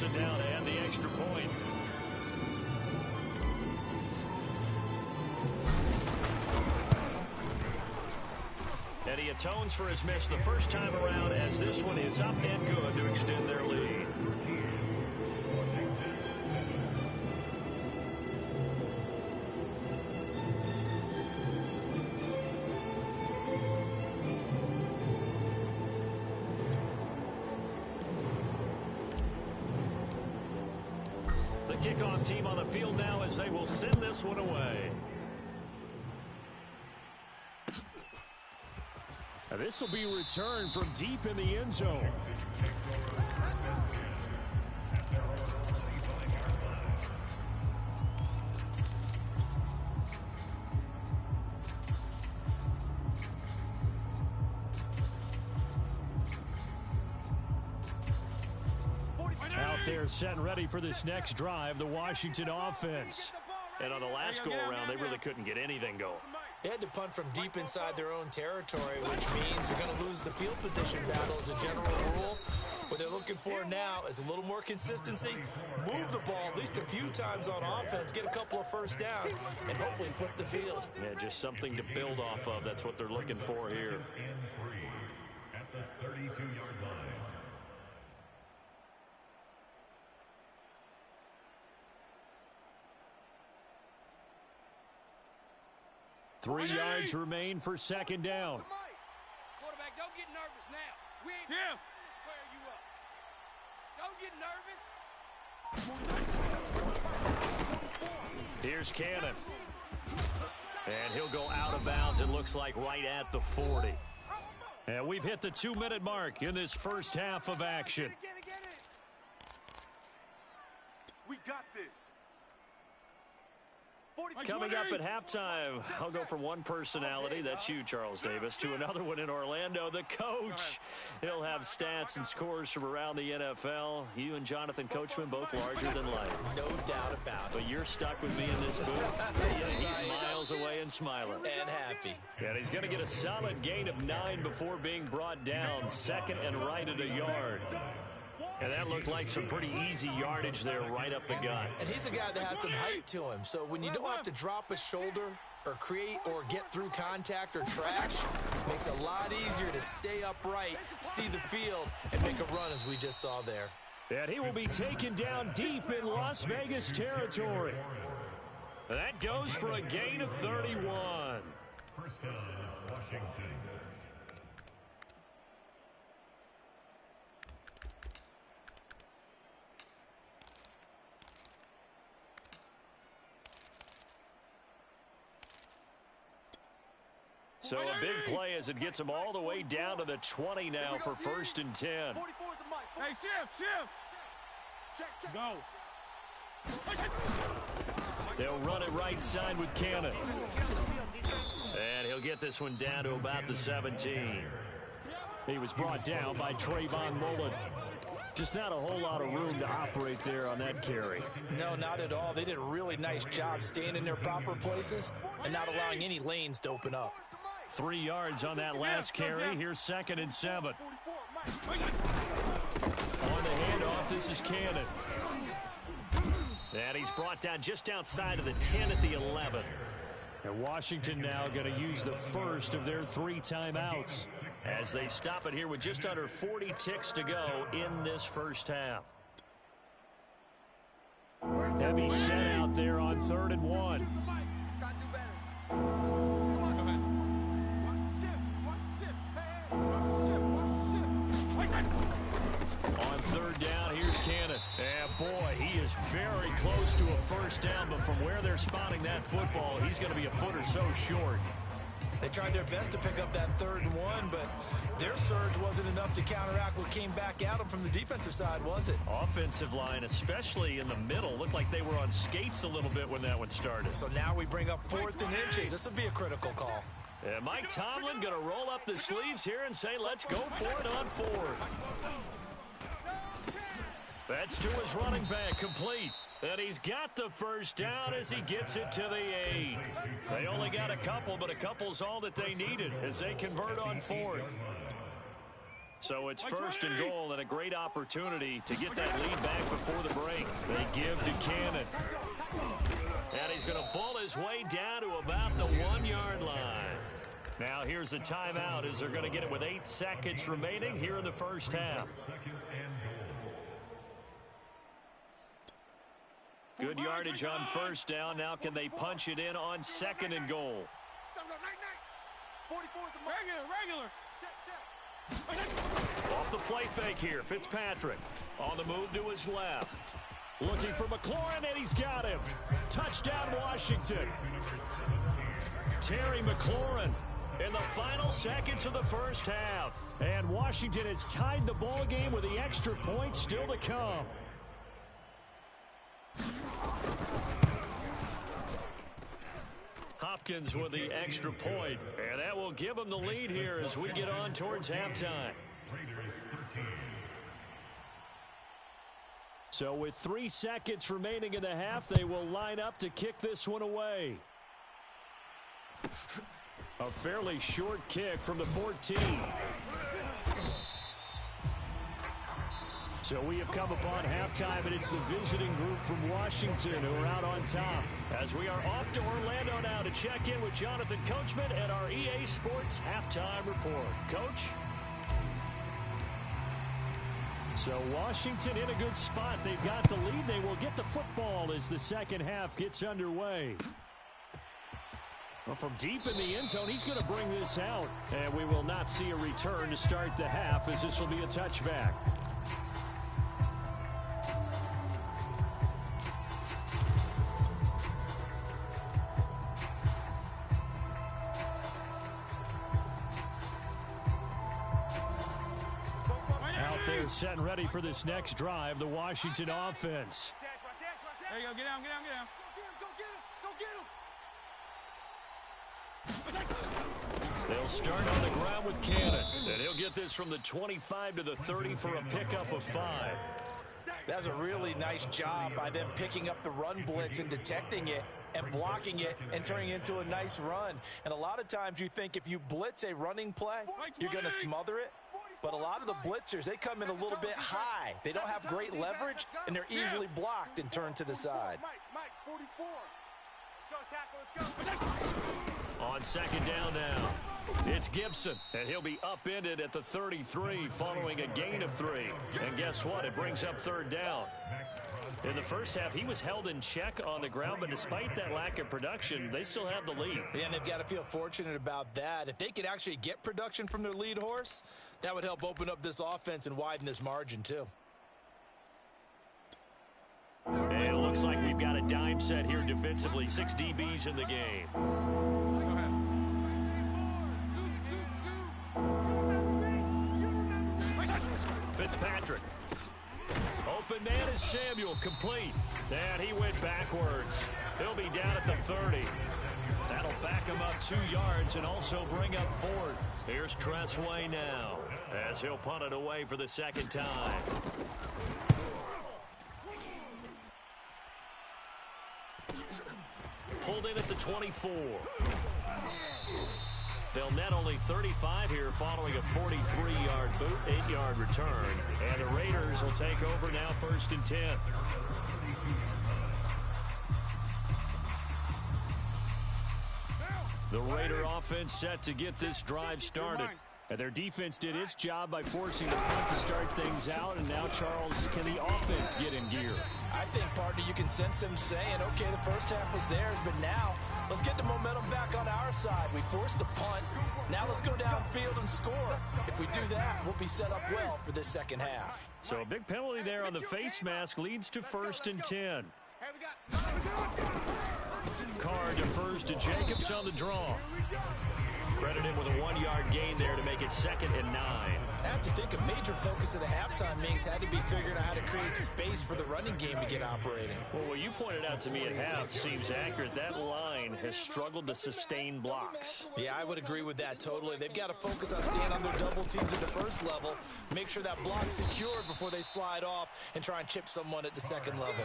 Wilson now to add the extra point. And he atones for his miss the first time around as this one is up and good to extend their lead. The kickoff team on the field now as they will send this one away. This will be returned from deep in the end zone. Out there set and ready for this next drive, the Washington offense. And on the last go-around, they really couldn't get anything going. They had to punt from deep inside their own territory, which means you're going to lose the field position battle as a general rule. What they're looking for now is a little more consistency, move the ball at least a few times on offense, get a couple of first downs, and hopefully flip the field. Yeah, just something to build off of. That's what they're looking for here. At the 32-yard line. Three yards remain for second down. Quarterback, don't get nervous now. We ain't swear you up. Don't get nervous. Here's Cannon. And he'll go out of bounds, it looks like right at the 40. And we've hit the 2-minute mark in this first half of action. Get it. We got this. Coming up at halftime, I'll go from one personality, that's you, Charles Davis, to another one in Orlando, the coach. He'll have stats and scores from around the NFL. You and Jonathan Coachman both larger than life. No doubt about it. But you're stuck with me in this booth. He's miles away and smiling. And happy. And he's going to get a solid gain of 9 before being brought down, second and right at a yard. And that looked like some pretty easy yardage there right up the gut. And he's a guy that has some height to him. So when you don't have to drop a shoulder or create or get through contact or trash, it makes it a lot easier to stay upright, see the field, and make a run as we just saw there. And he will be taken down deep in Las Vegas territory. That goes for a gain of 31. First down, Washington. So a big play as it gets him all the way down to the 20 now for 1st and 10. Hey, Shim. Check. Go. They'll run it right side with Cannon. And he'll get this one down to about the 17. He was brought down by Trayvon Mullen. Just not a whole lot of room to operate there on that carry. No, not at all. They did a really nice job staying in their proper places and not allowing any lanes to open up. 3 yards on that last carry. Here's 2nd and 7. On the handoff, this is Cannon. And he's brought down just outside of the 10 at the 11. And Washington now going to use the first of their 3 timeouts as they stop it here with just under 40 ticks to go in this first half. Heavy set out there on 3rd and 1. On 3rd down, here's Cannon. And boy, he is very close to a first down, but from where they're spotting that football, he's going to be a foot or so short. They tried their best to pick up that 3rd and 1, but their surge wasn't enough to counteract what came back at them from the defensive side, was it? Offensive line, especially in the middle, looked like they were on skates a little bit when that one started. So now we bring up 4th and inches. This would be a critical call. And Mike Tomlin going to roll up the sleeves here and say, let's go for it on 4th. That's to his running back, complete. And he's got the first down as he gets it to the 8. They only got a couple, but a couple's all that they needed as they convert on 4th. So it's first and goal and a great opportunity to get that lead back before the break. They give to Cannon. And he's going to bull his way down to about the 1-yard line. Now here's a timeout as they're going to get it with 8 seconds remaining here in the first half. Good yardage on first down. Now can they punch it in on second and goal? Regular. Off the play fake here, Fitzpatrick. On the move to his left. Looking for McLaurin, and he's got him. Touchdown, Washington. Terry McLaurin in the final seconds of the first half. And Washington has tied the ball game with the extra point still to come. Hopkins with the extra point, and that will give them the lead here as we get on towards halftime. So with 3 seconds remaining in the half, they will line up to kick this one away. A fairly short kick from the 14. So we have come upon halftime, and it's the visiting group from Washington who are out on top. As we are off to Orlando now to check in with Jonathan Coachman and our EA Sports Halftime Report. Coach? So Washington in a good spot. They've got the lead. They will get the football as the second half gets underway. Well, from deep in the end zone, he's going to bring this out. And we will not see a return to start the half, as this will be a touchback. Out there set and ready for this next drive, the Washington offense. There you go. Get down. They'll start on the ground with Cannon, and he'll get this from the 25 to the 30 for a pickup of 5. That's a really nice job by them picking up the run blitz and detecting it and blocking it and turning it into a nice run. And a lot of times you think if you blitz a running play, you're going to smother it. But a lot of the blitzers, they come in a little bit high. They don't have great leverage, and they're easily blocked and turned to the side. Mike, 44. Let's go, tackle, let's go. On second down now, it's Gibson, and he'll be upended at the 33 following a gain of 3. And guess what? It brings up third down. In the first half, he was held in check on the ground, but despite that lack of production, they still have the lead. Yeah, and they've got to feel fortunate about that. If they could actually get production from their lead horse, that would help open up this offense and widen this margin, too. And it looks like we've got a dime set here defensively. 6 DBs in the game. Fitzpatrick. Open man is Samuel, complete. And he went backwards. He'll be down at the 30. That'll back him up 2 yards and also bring up 4th. Here's Tressway now as he'll punt it away for the second time. Pulled in at the 24. They'll net only 35 here following a 43-yard boot, 8-yard return. And the Raiders will take over now, 1st and 10. The Raider offense set to get this drive started. And their defense did its job by forcing the punt to start things out. And now, Charles, can the offense get in gear? I think, partner, you can sense them saying, okay, the first half was theirs, but now let's get the momentum back on our side. We forced a punt. Now let's go downfield and score. If we do that, we'll be set up well for this second half. So a big penalty there on the face mask leads to 1st and 10. Carr defers to Jacobs on the draw. Credit him with a 1-yard gain there to make it 2nd and 9. I have to think a major focus of the halftime meetings had to be figuring out how to create space for the running game to get operating. Well, what you pointed out to me at half seems accurate. That line has struggled to sustain blocks. Yeah, I would agree with that totally. They've got to focus on staying on their double teams at the first level, make sure that block's secured before they slide off, and try and chip someone at the second level.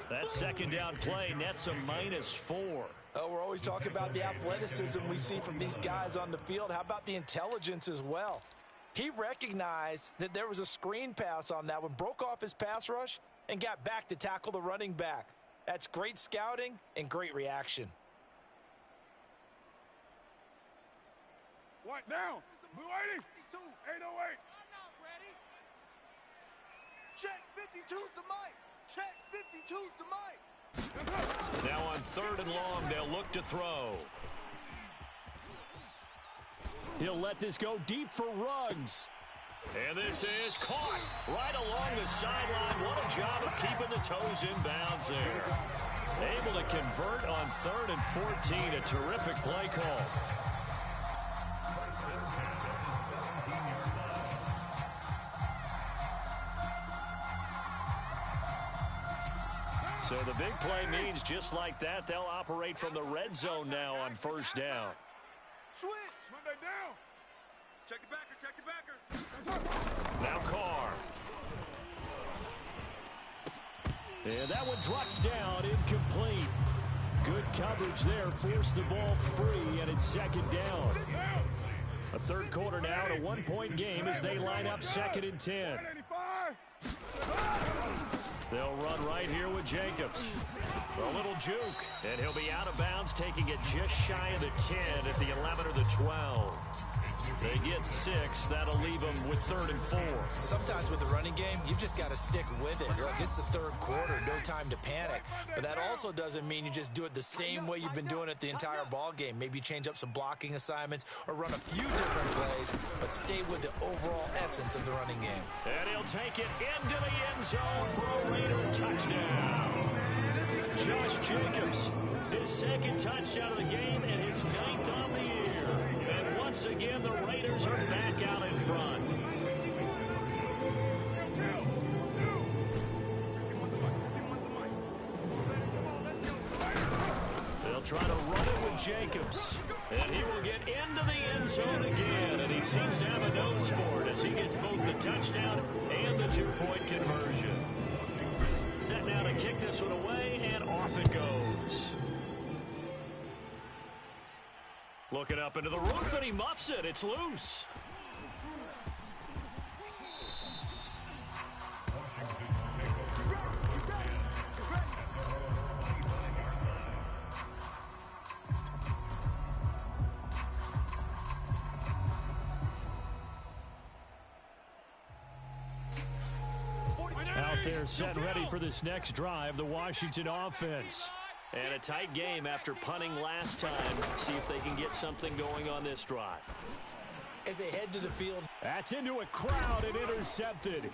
That second down play nets a -4. Oh, we're always talking about the athleticism we see from these guys on the field. How about the intelligence as well? He recognized that there was a screen pass on that one, broke off his pass rush, and got back to tackle the running back. That's great scouting and great reaction. What down? Blue 80. 808. I'm not ready. Check 52's the mic. Check 52's the mic. Now on 3rd and long, they'll look to throw. He'll let this go deep for Ruggs. And this is caught right along the sideline. What a job of keeping the toes in bounds there. Able to convert on 3rd and 14. A terrific play call. So the big play means just like that, they'll operate from the red zone now on 1st down. Switch. Monday down. Check the backer. Check the backer. Now Carr. And that one drops down, incomplete. Good coverage there, forced the ball free, and it's 2nd down. A 3rd quarter now, and a 1-point game as they line up 2nd and 10. They'll run right here with Jacobs. A little juke, and he'll be out of bounds, taking it just shy of the 10 at the 11 or the 12. They get 6. That'll leave them with 3rd and 4. Sometimes with the running game, you've just got to stick with it. Look, it's the 3rd quarter, no time to panic. But that also doesn't mean you just do it the same way you've been doing it the entire ball game. Maybe change up some blocking assignments or run a few different plays, but stay with the overall essence of the running game. And he'll take it into the end zone for a Raider touchdown. Josh Jacobs, his 2nd touchdown of the game and his 9th on the year. And once again, the Raiders are back out in front. They'll try to run it with Jacobs. And he will get into the end zone again. And he seems to have a nose for it as he gets both the touchdown and the 2-point conversion. Set now to kick this one away, and off it goes. Looking up into the roof, and he muffs it. It's loose. Out there set and ready for this next drive, the Washington offense. And a tight game after punting last time. See if they can get something going on this drive. As they head to the field. That's into a crowd and intercepted.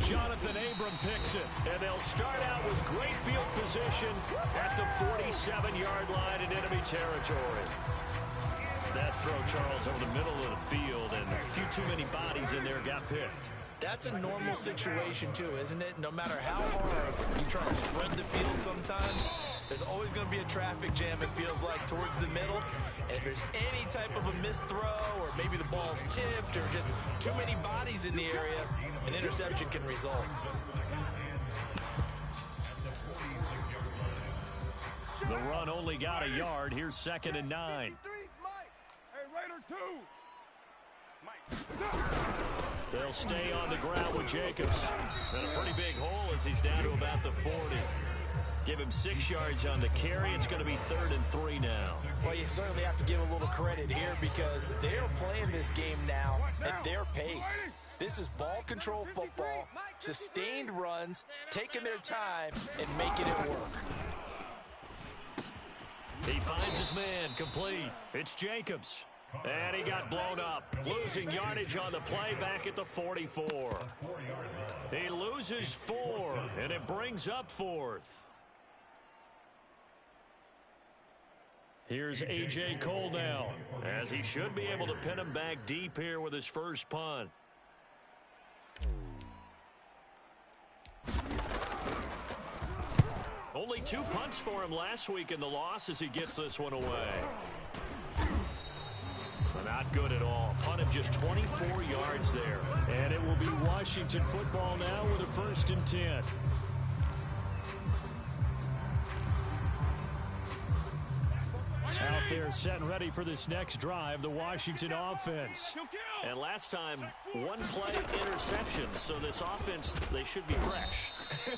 Jonathan Abram picks it. And they'll start out with great field position at the 47-yard line in enemy territory. That throw, Charles, over the middle of the field, and a few too many bodies in there got picked. That's a normal situation, too, isn't it? No matter how hard you try to spread the field sometimes, there's always going to be a traffic jam, it feels like, towards the middle. And if there's any type of a missed throw, or maybe the ball's tipped, or just too many bodies in the area, an interception can result. The run only got a yard. Here's 2nd and 9. Hey, Raider 2. They'll stay on the ground with Jacobs. And a pretty big hole as he's down to about the 40. Give him 6 yards on the carry. It's going to be 3rd and 3 now. Well, you certainly have to give a little credit here because they're playing this game now at their pace. This is ball control football, sustained runs, taking their time, and making it work. He finds his man, complete. It's Jacobs. And he got blown up, losing yardage on the play back at the 44. He loses 4, and it brings up 4th. Here's A.J. Cole now, as he should be able to pin him back deep here with his first punt. Only 2 punts for him last week in the loss as he gets this one away. Not good at all. Punt of just 24 yards there. And it will be Washington football now with a 1st and 10. Out there set and ready for this next drive, the Washington offense. And last time, one play interception, so this offense, they should be fresh.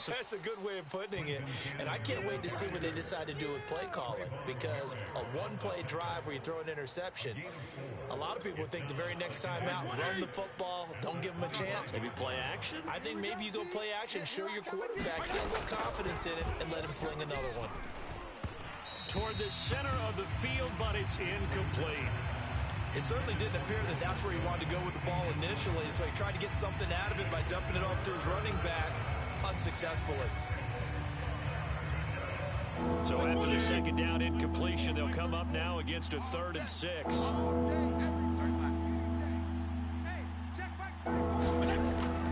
That's a good way of putting it. And I can't wait to see what they decide to do with play calling, because a one-play drive where you throw an interception, a lot of people think the very next time out, run the football, don't give them a chance. Maybe play action? I think maybe you go play action, show your quarterback, get a little confidence in it, and let him fling another one. Toward the center of the field, but it's incomplete. It certainly didn't appear that that's where he wanted to go with the ball initially, so he tried to get something out of it by dumping it off to his running back unsuccessfully. So after the second down incompletion, they'll come up now against a 3rd and 6.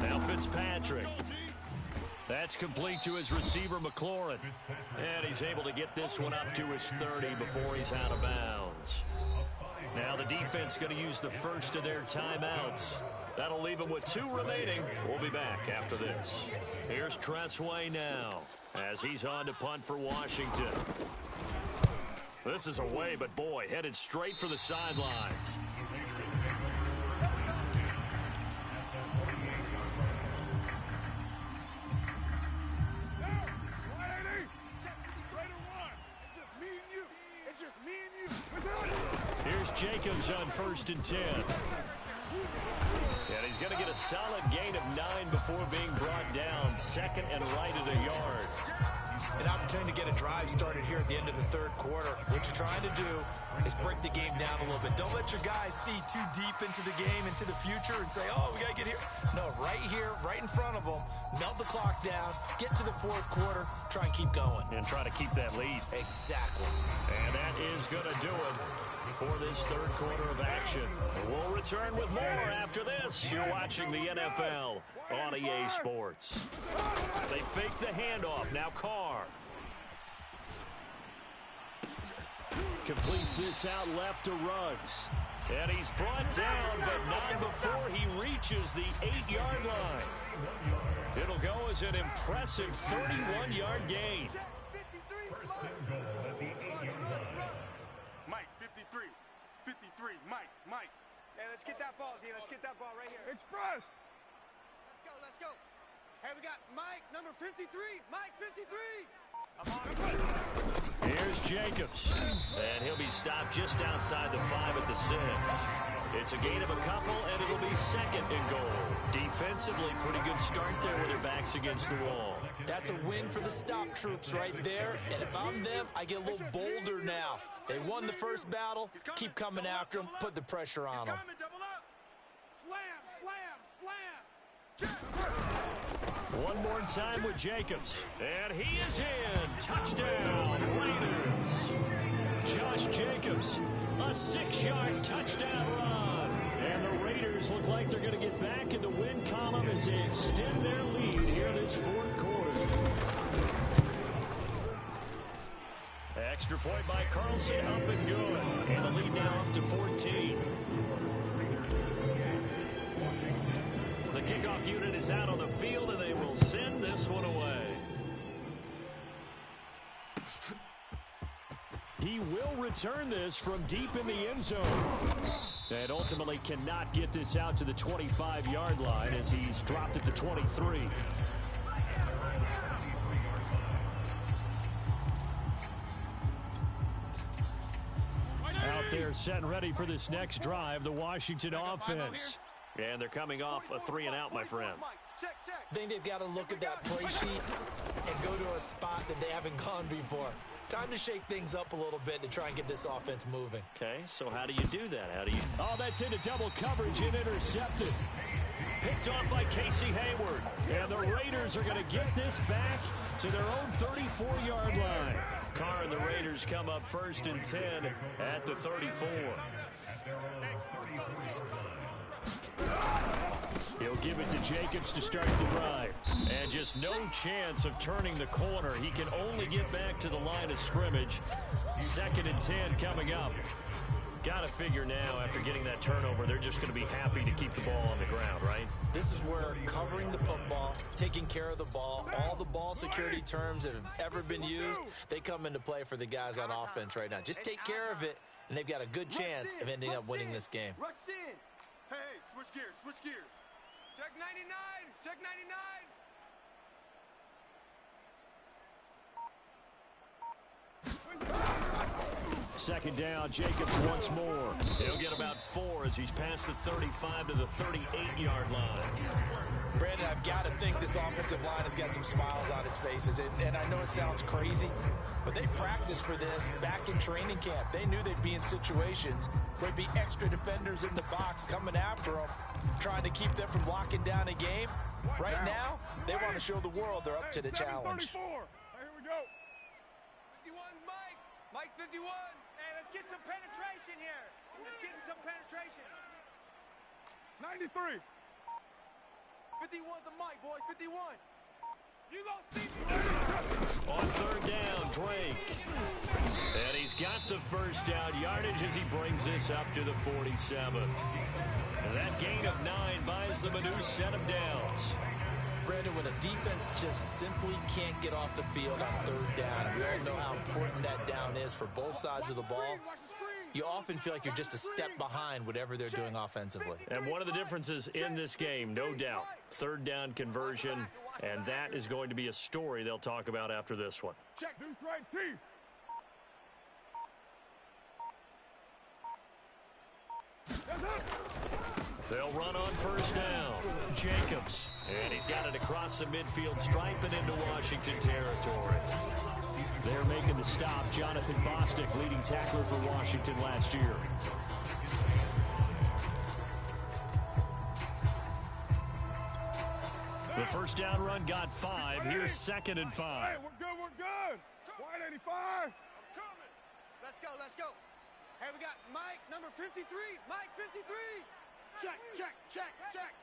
Now Fitzpatrick. That's complete to his receiver, McLaurin. And he's able to get this one up to his 30 before he's out of bounds. Now the defense going to use the first of their timeouts. That'll leave them with 2 remaining. We'll be back after this. Here's Tressway now as he's on to punt for Washington. This is away, but boy, headed straight for the sidelines. Here's Jacobs on 1st and 10. And he's going to get a solid gain of 9 before being brought down. 2nd and right at a yard. An opportunity to get a drive started here at the end of the 3rd quarter. What you're trying to do is break the game down a little bit. Don't let your guys see too deep into the game, into the future, and say, oh, we got to get here. No, right here, right in front of them, melt the clock down, get to the 4th quarter, try and keep going. And try to keep that lead. Exactly. And that is going to do it for this 3rd quarter of action. We'll return with more after this. You're watching the NFL on EA Sports. They fake the handoff. Now Carr. Completes this out left to Ruggs. And he's brought down, but not before he reaches the 8-yard line. It'll go as an impressive 31-yard gain. Mike, 53. 53. Mike. Hey, let's get that ball, D. Let's get that ball right here. Express. Let's go. Hey, we got Mike, number 53. Mike, 53. Here's Jacobs. And he'll be stopped just outside the 5 at the 6. It's a gain of a couple, and it'll be 2nd and goal. Defensively, pretty good start there with their backs against the wall. That's a win for the stop troops right there. And if I'm them, I get a little bolder now. They won the first battle. Keep coming after them. Put the pressure on them. Double up. Slam. One more time with Jacobs. And he is in. Touchdown, Raiders. Josh Jacobs, a 6-yard touchdown run. And the Raiders look like they're going to get back in the win column as they extend their lead here this 4th quarter. Extra point by Carlson, up and good. And the lead now up to 14. The kickoff unit is out on the field, and they will send this one away. He will return this from deep in the end zone. And ultimately cannot get this out to the 25-yard line as he's dropped at the 23. Out there set and ready for this next drive, the Washington offense. And they're coming off a 3-and-out, my friend. I think they've got to look at that play sheet and go to a spot that they haven't gone before. Time to shake things up a little bit to try and get this offense moving. Okay, so how do you do that? Oh, that's into double coverage and intercepted. Picked off by Casey Hayward. And the Raiders are going to get this back to their own 34-yard line. Carr and the Raiders come up 1st and 10 at the 34. He'll give it to Jacobs to start the drive. And just no chance of turning the corner. He can only get back to the line of scrimmage. 2nd and 10 coming up. got to figure now, after getting that turnover, they're just going to be happy to keep the ball on the ground, right? This is where covering the football, taking care of the ball, all the ball security terms that have ever been used, they come into play for the guys on offense right now. Just take care of it, and they've got a good chance of ending up winning this game. Rush in. Hey, switch gears, switch gears. Check 99. Check 99. Second down, Jacobs once more. He'll get about 4 as he's past the 35 to the 38-yard line. Brandon, I've got to think this offensive line has got some smiles on its faces. And I know it sounds crazy, but they practiced for this back in training camp. They knew they'd be in situations where there'd be extra defenders in the box coming after them, trying to keep them from locking down a game. Right now, they want to show the world they're up to the challenge. Hey, here we go. 51's Mike. Mike's 51. Hey, let's get some penetration here. Let's get some penetration. 93. 51's the Mike, boys. 51. You gonna see me. On third down, Drake. And he's got the first down yardage as he brings this up to the 47. And that gain of 9 buys them a new set of downs. Brandon, when a defense just simply can't get off the field on third down, and we all know how important that down is for both sides of the ball, you often feel like you're just a step behind whatever they're doing offensively. And one of the differences in this game, no doubt, third down conversion, and that is going to be a story they'll talk about after this one. Check deuce right, Chief. They'll run on first down. Jacobs. And he's got it across the midfield stripe and into Washington territory. They're making the stop. Jonathan Bostic, leading tackler for Washington last year. The first down run got 5. Here's 2nd and 5. Hey, we're good, we're good. White 85. Coming. Let's go, let's go. Hey, we got Mike, number 53. Mike, 53. Check, check, check, check.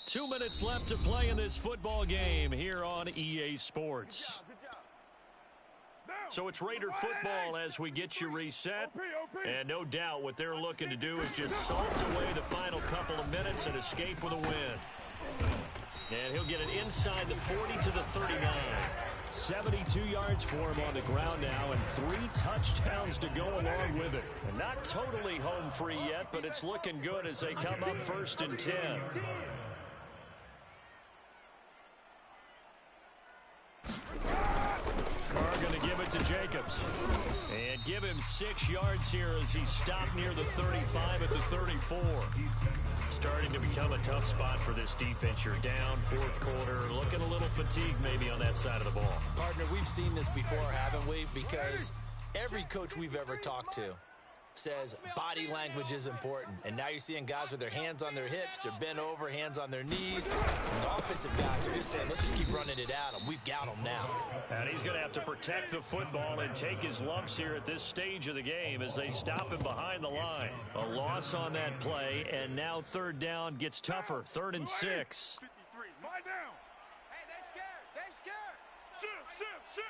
Two minutes left to play in this football game here on EA Sports. So it's Raider football as we get you reset. And no doubt what they're looking to do is just salt away the final couple of minutes and escape with a win. And he'll get it inside the 40 to the 39. 72 yards for him on the ground now and 3 touchdowns to go along with it. And not totally home free yet, but it's looking good as they come up 1st and 10. Carr going to give it to Jacobs. And give him 6 yards here as he stopped near the 35 at the 34. Starting to become a tough spot for this defense. You're down 4th quarter, looking a little fatigued maybe on that side of the ball. Partner, we've seen this before, haven't we? Because every coach we've ever talked to says body language is important. And now you're seeing guys with their hands on their hips, they're bent over, hands on their knees. And the offensive guys are just saying, let's just keep running it at them. We've got them now. And he's going to have to protect the football and take his lumps here at this stage of the game as they stop him behind the line. A loss on that play, and now 3rd down gets tougher. 3rd and 6. 53. Lie down. Hey, they're scared. They're scared. Shift, shift, shift.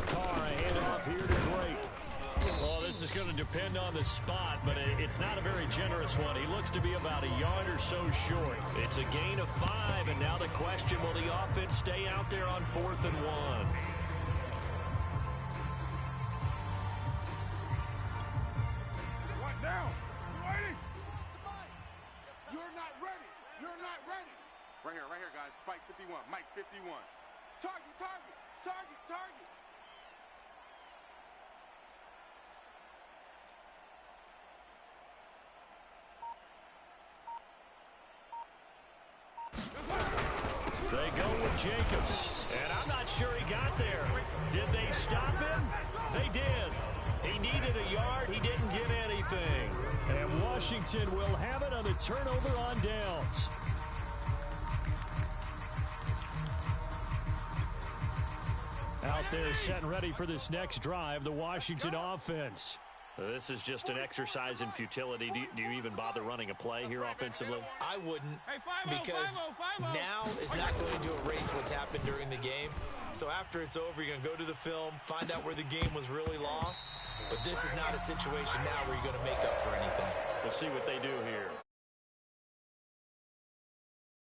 Carr, a handoff here to Drake. Well, this is going to depend on the spot, but it's not a very generous one. He looks to be about a yard or so short. It's a gain of 5, and now the question, will the offense stay out there on 4th and 1? What down? You ready? You're not ready. You're not ready. Right here, guys. Fight 51. Mike 51. Target, target, target, target. They go with Jacobs, and I'm not sure he got there. Did they stop him? They did. He needed a yard. He didn't get anything. And Washington will have it on the turnover on downs. Out there set and ready for this next drive, the Washington offense. This is just an exercise in futility. Do you even bother running a play here offensively? I wouldn't, because now is not going to erase what's happened during the game. So after it's over, you're going to go to the film, find out where the game was really lost. But this is not a situation now where you're going to make up for anything. We'll see what they do here.